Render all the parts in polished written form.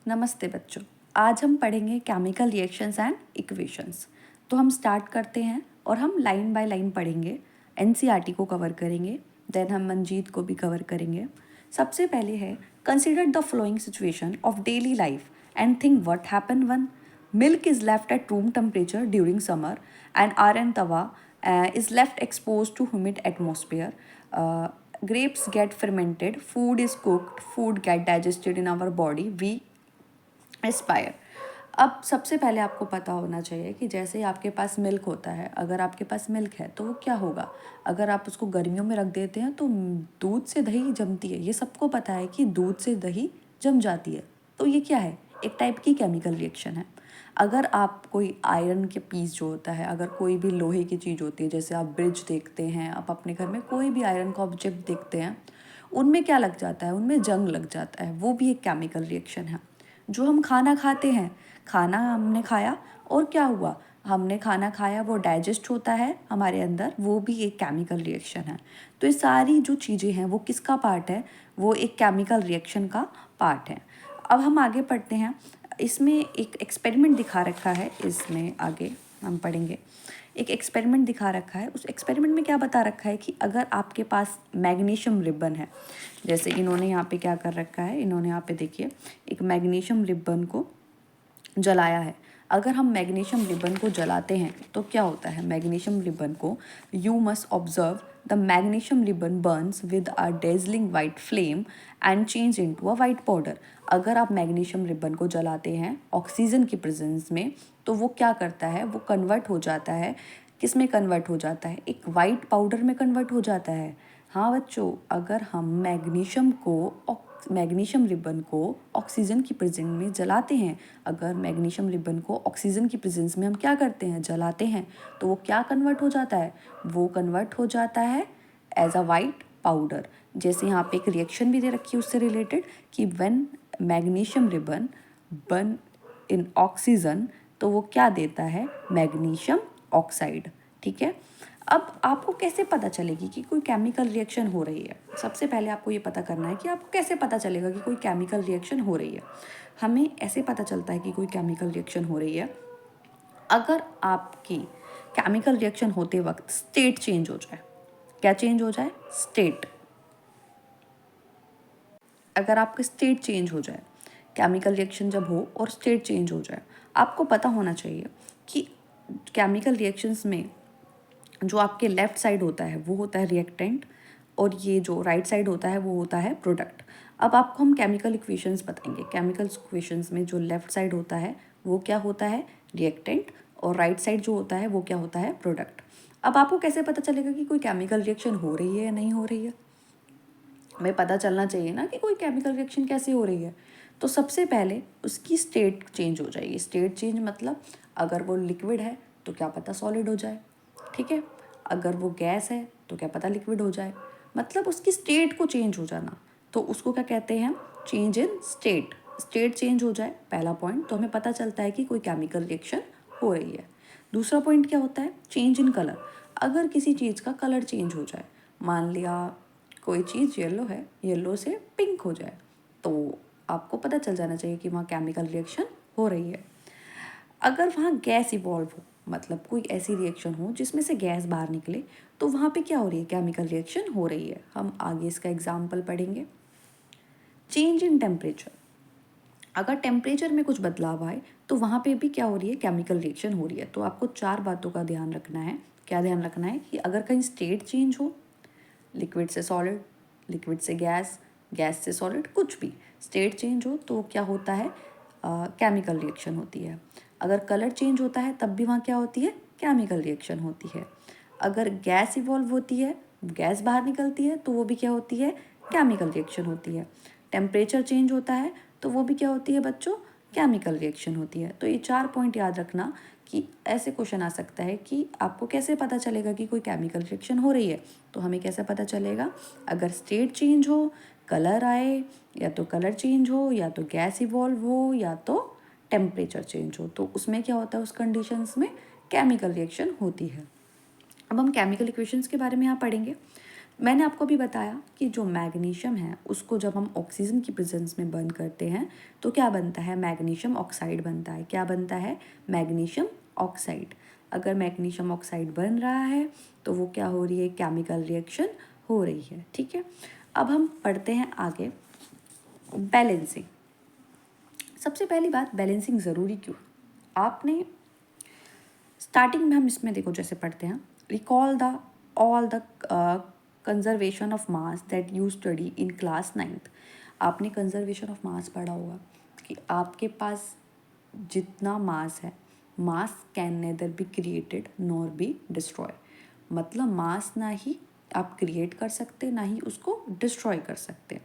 नमस्ते बच्चों। आज हम पढ़ेंगे केमिकल रिएक्शंस एंड इक्वेशंस। तो हम स्टार्ट करते हैं और हम लाइन बाय लाइन पढ़ेंगे। एनसीईआरटी को कवर करेंगे, देन हम मंजीत को भी कवर करेंगे। सबसे पहले है consider the flowing situation of daily life and think what happen one milk is left at room temperature during summer and iron Tawa is left exposed to humid atmosphere. Grapes get fermented, food is cooked, food get digested in our body, we aspire. अब सबसे पहले आपको पता होना चाहिए कि जैसे आपके पास मिल्क होता है, अगर आपके पास मिल्क है तो वो क्या होगा, अगर आप उसको गर्मियों में रख देते हैं तो दूध से दही जमती है। ये सबको पता है कि दूध से दही जम जाती है। तो ये क्या है, एक टाइप की केमिकल रिएक्शन है। अगर आप कोई आयरन के पीस जो होता है, अगर कोई भी लोहे की चीज़ होती है, जैसे आप ब्रिज देखते हैं, आप अपने घर में कोई भी आयरन का ऑब्जेक्ट देखते हैं, उनमें क्या लग जाता है, उनमें जंग लग जाता है। वो भी एक केमिकल रिएक्शन है। जो हम खाना खाते हैं, खाना हमने खाया और क्या हुआ, हमने खाना खाया, वो डाइजेस्ट होता है हमारे अंदर, वो भी एक केमिकल रिएक्शन है। तो ये सारी जो चीज़ें हैं वो किसका पार्ट है, वो एक केमिकल रिएक्शन का पार्ट है। अब हम आगे पढ़ते हैं। इसमें एक एक्सपेरिमेंट दिखा रखा है, इसमें आगे हम पढ़ेंगे। एक एक्सपेरिमेंट दिखा रखा है। उस एक्सपेरिमेंट में क्या बता रखा है कि अगर आपके पास मैग्नीशियम रिबन है, जैसे इन्होंने यहाँ पे क्या कर रखा है, इन्होंने यहाँ पे देखिए एक मैग्नीशियम रिबन को जलाया है। अगर हम मैग्नीशियम रिबन को जलाते हैं तो क्या होता है, मैग्नीशियम रिबन को, you must observe the magnesium ribbon Burns with a dazzling white flame and change into a white powder. अगर आप मैग्नीशियम रिबन को जलाते हैं ऑक्सीजन की प्रेजेंस में, तो वो क्या करता है, वो कन्वर्ट हो जाता है, किस में कन्वर्ट हो जाता है, एक वाइट पाउडर में कन्वर्ट हो जाता है। हाँ बच्चों, अगर हम मैग्नीशियम रिबन को ऑक्सीजन की प्रेजेंस में जलाते हैं, अगर मैग्नीशियम रिबन को ऑक्सीजन की प्रेजेंस में हम क्या करते हैं, जलाते हैं, तो वो क्या कन्वर्ट हो जाता है, वो कन्वर्ट हो जाता है एज अ वाइट पाउडर। जैसे यहाँ पे एक रिएक्शन भी दे रखी है उससे रिलेटेड कि when magnesium ribbon burn in oxygen, तो वो क्या देता है, मैग्नीशियम ऑक्साइड। ठीक है। अब आपको कैसे पता चलेगी कि कोई केमिकल रिएक्शन हो रही है, सबसे पहले आपको ये पता करना है कि आपको कैसे पता चलेगा कि कोई केमिकल रिएक्शन हो रही है। हमें ऐसे पता चलता है कि कोई केमिकल रिएक्शन हो रही है अगर आपकी केमिकल रिएक्शन होते वक्त स्टेट चेंज हो जाए। क्या चेंज हो जाए, स्टेट। अगर आपका स्टेट चेंज हो जाए, केमिकल रिएक्शन जब हो और स्टेट चेंज हो जाए, आपको पता होना चाहिए कि केमिकल रिएक्शंस में जो आपके लेफ्ट साइड होता है वो होता है रिएक्टेंट, और ये जो राइट साइड होता है वो होता है प्रोडक्ट। अब आपको हम केमिकल इक्वेशंस बताएंगे। केमिकल इक्वेशंस में जो लेफ्ट साइड होता है वो क्या होता है, रिएक्टेंट, और राइट साइड जो होता है वो क्या होता है, प्रोडक्ट। अब आपको कैसे पता चलेगा कि कोई केमिकल रिएक्शन हो रही है या नहीं हो रही है, हमें पता चलना चाहिए ना कि कोई केमिकल रिएक्शन कैसे हो रही है। तो सबसे पहले उसकी स्टेट चेंज हो जाएगी। स्टेट चेंज मतलब अगर वो लिक्विड है तो क्या पता सॉलिड हो जाए, ठीक है। अगर वो गैस है तो क्या पता लिक्विड हो जाए, मतलब उसकी स्टेट को चेंज हो जाना, तो उसको क्या कहते हैं, change in state. State change हो जाए पहला पॉइंट, तो हमें पता चलता है कि कोई केमिकल रिएक्शन हो रही है। दूसरा पॉइंट क्या होता है, चेंज इन कलर। अगर किसी चीज़ का कलर चेंज हो जाए, मान लिया कोई चीज़ येलो है, येलो से पिंक हो जाए, तो आपको पता चल जाना चाहिए कि वहाँ केमिकल रिएक्शन हो रही है। अगर वहाँ गैस इवॉल्व हो, मतलब कोई ऐसी रिएक्शन हो जिसमें से गैस बाहर निकले, तो वहाँ पे क्या हो रही है, केमिकल रिएक्शन हो रही है। हम आगे इसका एग्जाम्पल पढ़ेंगे। चेंज इन टेम्परेचर, अगर टेम्परेचर में कुछ बदलाव आए तो वहाँ पे भी क्या हो रही है, केमिकल रिएक्शन हो रही है। तो आपको चार बातों का ध्यान रखना है। क्या ध्यान रखना है कि अगर कहीं स्टेट चेंज हो, लिक्विड से सॉलिड, लिक्विड से गैस, गैस से सॉलिड, कुछ भी स्टेट चेंज हो तो क्या होता है, केमिकल रिएक्शन होती है। अगर कलर चेंज होता है तब भी वहाँ क्या होती है, केमिकल रिएक्शन होती है। अगर गैस इवॉल्व होती है, गैस बाहर निकलती है, तो वो भी क्या होती है, केमिकल रिएक्शन होती है। टेम्परेचर चेंज होता है तो वो भी क्या होती है बच्चों, केमिकल रिएक्शन होती है। तो ये चार पॉइंट याद रखना कि ऐसे क्वेश्चन आ सकता है कि आपको कैसे पता चलेगा कि कोई केमिकल रिएक्शन हो रही है। तो हमें कैसे पता चलेगा, अगर स्टेट चेंज हो, कलर आए, या तो कलर चेंज हो, या तो गैस इवॉल्व हो, या तो टेम्परेचर चेंज हो, तो उसमें क्या होता है, उस कंडीशंस में केमिकल रिएक्शन होती है। अब हम केमिकल इक्वेशंस के बारे में यहाँ पढ़ेंगे। मैंने आपको भी बताया कि जो मैग्नीशियम है उसको जब हम ऑक्सीजन की प्रेजेंस में बर्न करते हैं तो क्या बनता है, मैग्नीशियम ऑक्साइड बनता है। क्या बनता है, मैग्नीशियम ऑक्साइड। अगर मैग्नीशियम ऑक्साइड बन रहा है तो वो क्या हो रही है, केमिकल रिएक्शन हो रही है। ठीक है, अब हम पढ़ते हैं आगे बैलेंसिंग। सबसे पहली बात, बैलेंसिंग ज़रूरी क्यों। आपने स्टार्टिंग में हम इसमें देखो जैसे पढ़ते हैं, recall the all the conservation of mass that you study in class 9th। आपने कंजर्वेशन ऑफ मास पढ़ा होगा कि आपके पास जितना मास है, मास can nether be created nor be destroy. मतलब मास ना ही आप क्रिएट कर सकते ना ही उसको डिस्ट्रॉय कर सकते।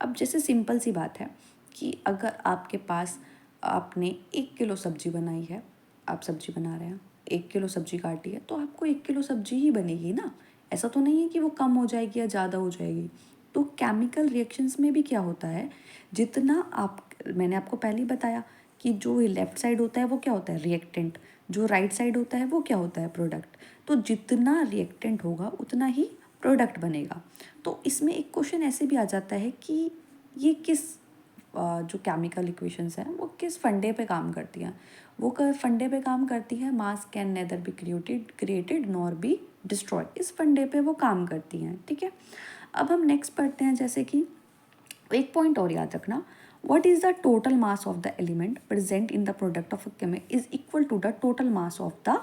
अब जैसे सिंपल सी बात है कि अगर आपके पास आपने 1 किलो सब्जी बनाई है, आप सब्जी बना रहे हैं, 1 किलो सब्जी काटी है तो आपको 1 किलो सब्जी ही बनेगी ना। ऐसा तो नहीं है कि वो कम हो जाएगी या ज़्यादा हो जाएगी। तो केमिकल रिएक्शंस में भी क्या होता है, जितना आप, मैंने आपको पहले ही बताया कि जो लेफ्ट साइड होता है वो क्या होता है, रिएक्टेंट, जो राइट साइड होता है वो क्या होता है, प्रोडक्ट। तो जितना रिएक्टेंट होगा उतना ही प्रोडक्ट बनेगा। तो इसमें एक क्वेश्चन ऐसे भी आ जाता है कि ये किस जो केमिकल इक्वेशंस हैं वो किस फंडे पे काम करती हैं। वो फंडे पे काम करती है, मास can nether be created nor be destroy. इस फंडे पे वो काम करती हैं। ठीक है, अब हम नेक्स्ट पढ़ते हैं, जैसे कि एक पॉइंट और याद रखना, what is the total mass of the element present in the product of a chemical is equal to the total mass of the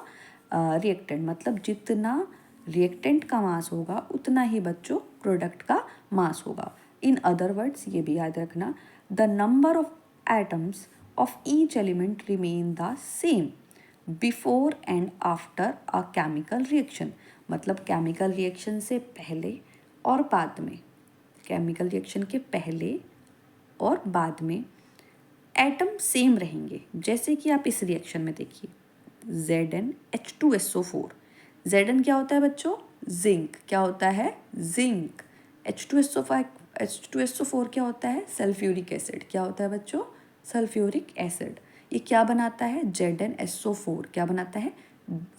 reactant। मतलब जितना रिएक्टेंट का मास होगा उतना ही बच्चों प्रोडक्ट का मास होगा। इन अदर वर्ड्स ये भी याद रखना, the number of atoms of each element remain the same before and after a chemical reaction. मतलब केमिकल रिएक्शन से पहले और बाद में, केमिकल रिएक्शन के पहले और बाद में एटम सेम रहेंगे। जैसे कि आप इस रिएक्शन में देखिए, ZnH2SO4। Zn क्या होता है बच्चों, जिंक। क्या होता है, जिंक। H2SO4 क्या होता है, सल्फ्यूरिक एसिड। क्या होता है बच्चों, सल्फ्यूरिक एसिड। ये क्या बनाता है, ZnSO4। क्या बनाता है,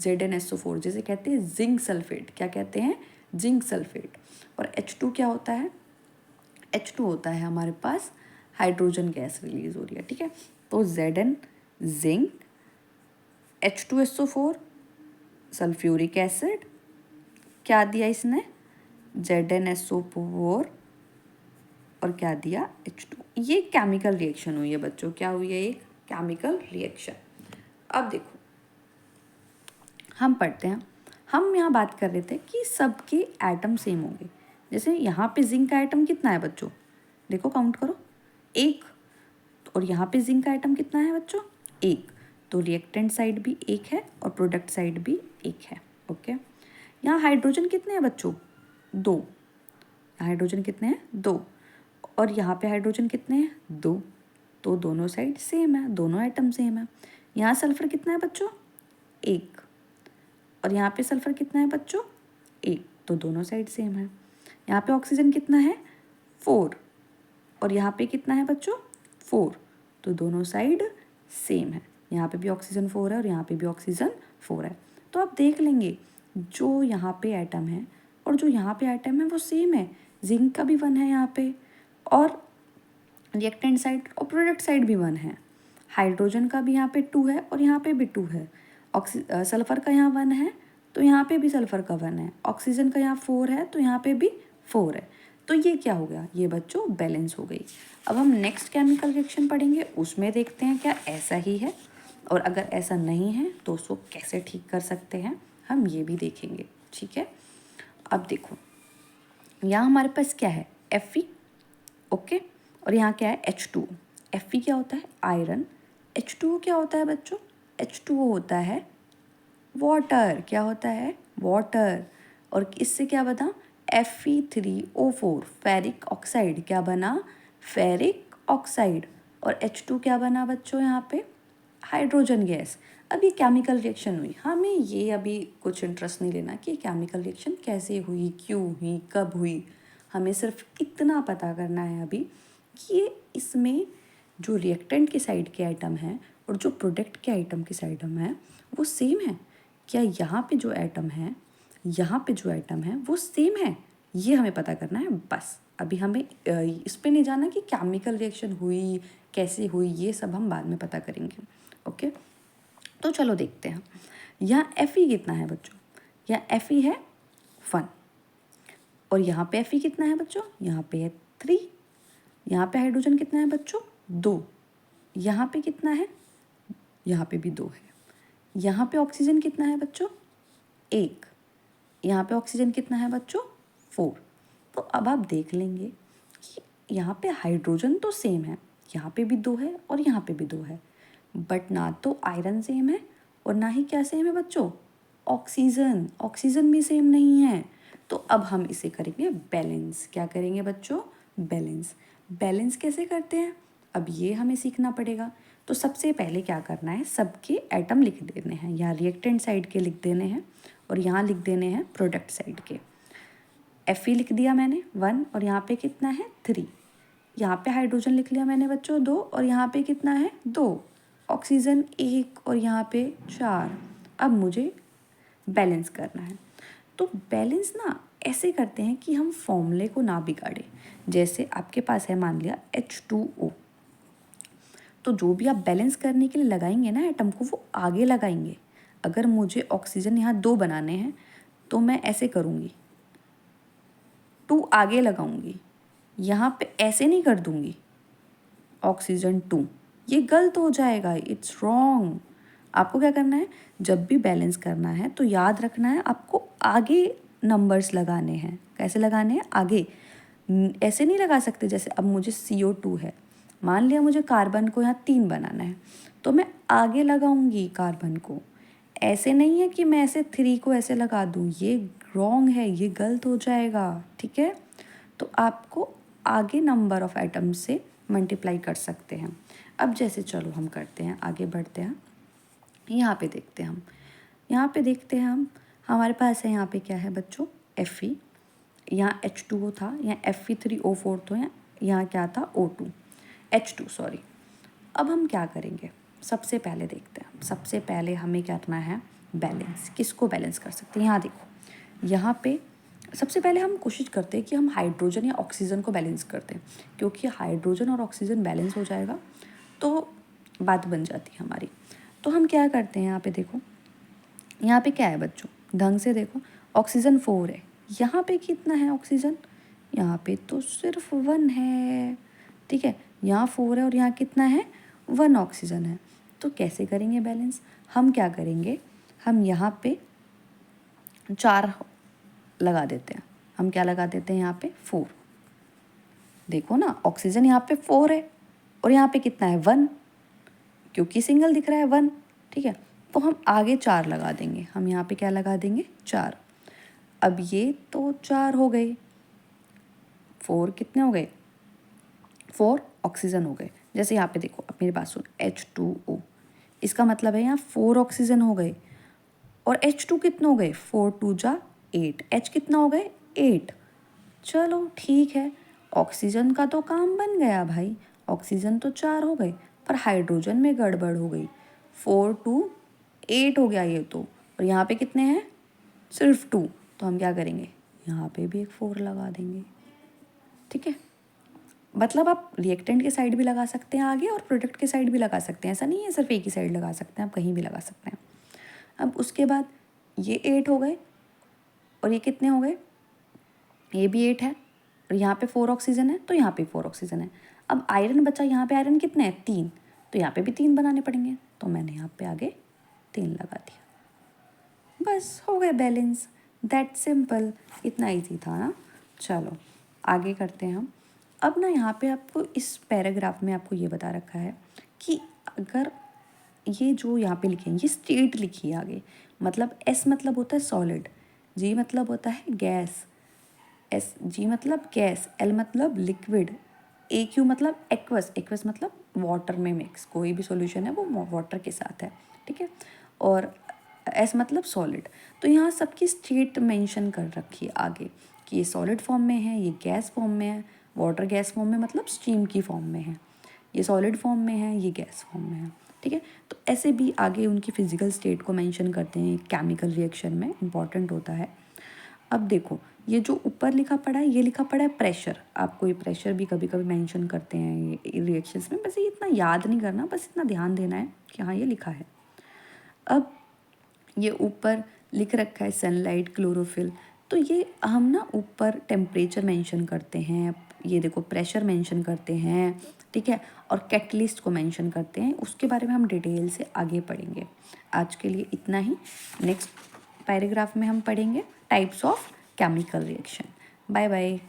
ZnSO4, जैसे कहते हैं जिंक सल्फेट। क्या कहते हैं, जिंक सल्फेट। और H2 क्या होता है, H2 होता है हमारे पास हाइड्रोजन गैस रिलीज हो रही है। ठीक है, तो Zn zinc, H2SO4 sulphuric acid, क्या दिया इसने, ZnSO4 और क्या दिया, H2। ये केमिकल रिएक्शन हुई है बच्चों। क्या हुई है, एक केमिकल रिएक्शन। अब देखो हम पढ़ते हैं, हम यहाँ बात कर रहे थे कि सबके एटम सेम होंगे। जैसे यहाँ पे जिंक का एटम कितना है बच्चों, देखो काउंट करो, 1। और यहाँ पे जिंक का आइटम कितना है बच्चों, 1। तो रिएक्टेंट साइड भी 1 है और प्रोडक्ट साइड भी 1 है। ओके, यहाँ हाइड्रोजन कितने हैं बच्चों, 2। हाइड्रोजन कितने हैं, 2। और यहाँ पे हाइड्रोजन कितने हैं, 2। तो दोनों साइड सेम है, दोनों आइटम सेम है। यहाँ सल्फर कितना है बच्चों, 1। और यहाँ पे सल्फर कितना है बच्चों, 1। तो दोनों साइड सेम है। यहाँ पे ऑक्सीजन कितना है, 4। और यहाँ पे कितना है बच्चों, 4। तो दोनों साइड सेम है। यहाँ पे भी ऑक्सीजन 4 है और यहाँ पे भी ऑक्सीजन 4 है। तो आप देख लेंगे जो यहाँ पे एटम है और जो यहाँ पे एटम है वो सेम है। जिंक का भी 1 है यहाँ पे, और रिएक्टेंट साइड और प्रोडक्ट साइड भी 1 है। हाइड्रोजन का भी यहाँ पे 2 है और यहाँ पे भी 2 है। सल्फर का यहाँ 1 है तो यहाँ पे भी सल्फर का 1 है। ऑक्सीजन का यहाँ 4 है तो यहाँ पे भी 4 है। तो ये क्या हो गया, ये बच्चों बैलेंस हो गई। अब हम नेक्स्ट केमिकल रिएक्शन पढ़ेंगे, उसमें देखते हैं क्या ऐसा ही है, और अगर ऐसा नहीं है तो उसको कैसे ठीक कर सकते हैं, हम ये भी देखेंगे। ठीक है, अब देखो यहाँ हमारे पास क्या है, Fe। ओके, और यहाँ क्या है, H2। Fe क्या होता है, आयरन। H2O क्या होता है बच्चों, H2O होता है वाटर। क्या होता है, वाटर। और इससे क्या बना, Fe3O4 फेरिक ऑक्साइड। क्या बना, फेरिक ऑक्साइड। और H2 क्या बना बच्चों, यहाँ पे हाइड्रोजन गैस। अब ये केमिकल रिएक्शन हुई, हमें ये अभी कुछ इंटरेस्ट नहीं लेना कि केमिकल रिएक्शन कैसे हुई, क्यों हुई, कब हुई। हमें सिर्फ इतना पता करना है अभी कि ये इसमें जो रिएक्टेंट के साइड के आइटम हैं और जो प्रोडक्ट के आइटम के साइड है वो सेम है। क्या यहाँ पे जो एटम है, यहाँ पे जो एटम है वो सेम है, ये हमें पता करना है बस। अभी हमें इस पे नहीं जाना कि केमिकल रिएक्शन हुई कैसे हुई, ये सब हम बाद में पता करेंगे। ओके, तो चलो देखते हैं। यहाँ Fe कितना है बच्चों? यहाँ Fe है 1 और यहाँ पे Fe कितना है बच्चों? यहाँ पे है 3। यहाँ पे हाइड्रोजन कितना है बच्चों? 2। यहाँ पे कितना है? यहाँ पे भी 2 है। यहाँ पे ऑक्सीजन कितना है बच्चों? 1। यहाँ पे ऑक्सीजन कितना है बच्चों? 4। तो अब आप देख लेंगे कि यहाँ पे हाइड्रोजन तो सेम है, यहाँ पे भी 2 है और यहाँ पे भी 2 है, बट ना तो आयरन सेम है और ना ही क्या सेम है बच्चों? ऑक्सीजन। ऑक्सीजन भी सेम नहीं है। तो अब हम इसे करेंगे बैलेंस। क्या करेंगे बच्चों? बैलेंस। बैलेंस कैसे करते हैं अब ये हमें सीखना पड़ेगा। तो सबसे पहले क्या करना है, सबके एटम लिख देने हैं। यहाँ रिएक्टेंट साइड के लिख देने हैं और यहाँ लिख देने हैं प्रोडक्ट साइड के। Fe लिख दिया मैंने 1 और यहाँ पे कितना है 3। यहाँ पे हाइड्रोजन लिख लिया मैंने बच्चों 2 और यहाँ पे कितना है 2। ऑक्सीजन 1 और यहाँ पे 4। अब मुझे बैलेंस करना है। तो बैलेंस ना ऐसे करते हैं कि हम फॉर्मूले को ना बिगाड़े। जैसे आपके पास है मान लिया H2O, तो जो भी आप बैलेंस करने के लिए लगाएंगे ना एटम को, वो आगे लगाएंगे। अगर मुझे ऑक्सीजन यहाँ 2 बनाने हैं तो मैं ऐसे करूँगी, 2 आगे लगाऊंगी, यहाँ पे ऐसे नहीं कर दूंगी ऑक्सीजन 2, ये गलत हो जाएगा, इट्स रॉन्ग। आपको क्या करना है, जब भी बैलेंस करना है तो याद रखना है आपको आगे नंबर्स लगाने हैं। कैसे लगाने हैं? आगे। ऐसे नहीं लगा सकते जैसे अब मुझे CO2 है, मान लिया मुझे कार्बन को यहाँ 3 बनाना है तो मैं आगे लगाऊंगी कार्बन को। ऐसे नहीं है कि मैं ऐसे 3 को ऐसे लगा दूँ, ये रॉन्ग है, ये गलत हो जाएगा। ठीक है, तो आपको आगे नंबर ऑफ एटम्स से मल्टीप्लाई कर सकते हैं। अब जैसे चलो हम करते हैं, आगे बढ़ते हैं। यहाँ पे देखते हैं हम, यहाँ पे देखते हैं हम, हमारे पास है यहाँ पे क्या है बच्चों? Fe। यहाँ H2O था, यहाँ Fe3O4 तो यहाँ क्या था? O2 H2 sorry. अब हम क्या करेंगे, सबसे पहले देखते हैं। सबसे पहले हमें क्या करना है? बैलेंस। किसको बैलेंस कर सकते हैं? यहाँ देखो, यहाँ पे सबसे पहले हम कोशिश करते हैं कि हम हाइड्रोजन या ऑक्सीजन को बैलेंस करते हैं, क्योंकि हाइड्रोजन और ऑक्सीजन बैलेंस हो जाएगा तो बात बन जाती है हमारी। तो हम क्या करते हैं, यहाँ पे देखो, यहाँ पे क्या है बच्चों? ढंग से देखो, ऑक्सीजन 4 है। यहाँ पे कितना है ऑक्सीजन? यहाँ पे तो सिर्फ 1 है। ठीक है, यहाँ 4 है और यहाँ कितना है? 1 ऑक्सीजन है। तो कैसे करेंगे बैलेंस? हम क्या करेंगे, हम यहाँ पे 4 लगा देते हैं। हम क्या लगा देते हैं यहाँ पे? 4। देखो ना, ऑक्सीजन यहाँ पे 4 है और यहाँ पे कितना है? 1, क्योंकि सिंगल दिख रहा है 1। ठीक है, तो हम आगे 4 लगा देंगे। हम यहाँ पे क्या लगा देंगे? 4। अब ये तो 4 हो गए, 4 कितने हो गए? 4 ऑक्सीजन हो गए। जैसे यहाँ पे देखो, अब मेरी बात सुन, H2O, इसका मतलब है यहाँ 4 ऑक्सीजन हो गए और H2 कितने हो गए? 4 2 जा 8। H कितना हो गए? 8। चलो ठीक है, ऑक्सीजन का तो काम बन गया भाई, ऑक्सीजन तो 4 हो गए, पर हाइड्रोजन में गड़बड़ हो गई। 4 2 8 हो गया ये तो, और यहाँ पे कितने हैं? सिर्फ 2। तो हम क्या करेंगे, यहाँ पे भी एक 4 लगा देंगे। ठीक है, मतलब आप रिएक्टेंट के साइड भी लगा सकते हैं आगे और प्रोडक्ट के साइड भी लगा सकते हैं। ऐसा नहीं है सिर्फ एक ही साइड लगा सकते हैं, आप कहीं भी लगा सकते हैं। अब उसके बाद ये 8 हो गए और ये कितने हो गए? ये भी 8 है और यहाँ पे 4 ऑक्सीजन है तो यहाँ पे 4 ऑक्सीजन है। अब आयरन बचा, यहाँ पे आयरन कितने हैं? 3, तो यहाँ पे भी 3 बनाने पड़ेंगे। तो मैंने यहाँ पे आगे 3 लगा दिया, बस हो गया बैलेंस। दैट सिंपल, इतना ईजी था ना। चलो आगे करते हैं हम। अब ना यहाँ पे आपको इस पैराग्राफ में आपको ये बता रखा है कि अगर ये जो यहाँ पे लिखे हैं ये स्टेट लिखी है आगे, मतलब S मतलब होता है सॉलिड, G मतलब होता है गैस, G मतलब गैस, L मतलब लिक्विड, AQ मतलब एक्वस, एक्वस मतलब वाटर में मिक्स, कोई भी सॉल्यूशन है वो वाटर के साथ है। ठीक है, और S मतलब सॉलिड। तो यहाँ सबकी स्टेट मेंशन कर रखी है आगे कि ये सॉलिड फॉर्म में है, ये गैस फॉर्म में है, वाटर गैस फॉर्म में मतलब स्टीम की फॉर्म में है, ये सॉलिड फॉर्म में है, ये गैस फॉर्म में है। ठीक है, तो ऐसे भी आगे उनकी फिजिकल स्टेट को मेंशन करते हैं, केमिकल रिएक्शन में इंपॉर्टेंट होता है। अब देखो, ये जो ऊपर लिखा पड़ा है, ये लिखा पड़ा है प्रेशर। आपको ये प्रेशर भी कभी कभी मेंशन करते हैं ये रिएक्शंस में, बस ये इतना याद नहीं करना, बस इतना ध्यान देना है कि हाँ ये लिखा है। अब ये ऊपर लिख रखा है सनलाइट, क्लोरोफिल, तो ये हम ना ऊपर टेम्परेचर मेंशन करते हैं, ये देखो प्रेशर मेंशन करते हैं, ठीक है, और कैटलिस्ट को मेंशन करते हैं। उसके बारे में हम डिटेल से आगे पढ़ेंगे। आज के लिए इतना ही। नेक्स्ट पैराग्राफ में हम पढ़ेंगे types of chemical reaction. Bye bye.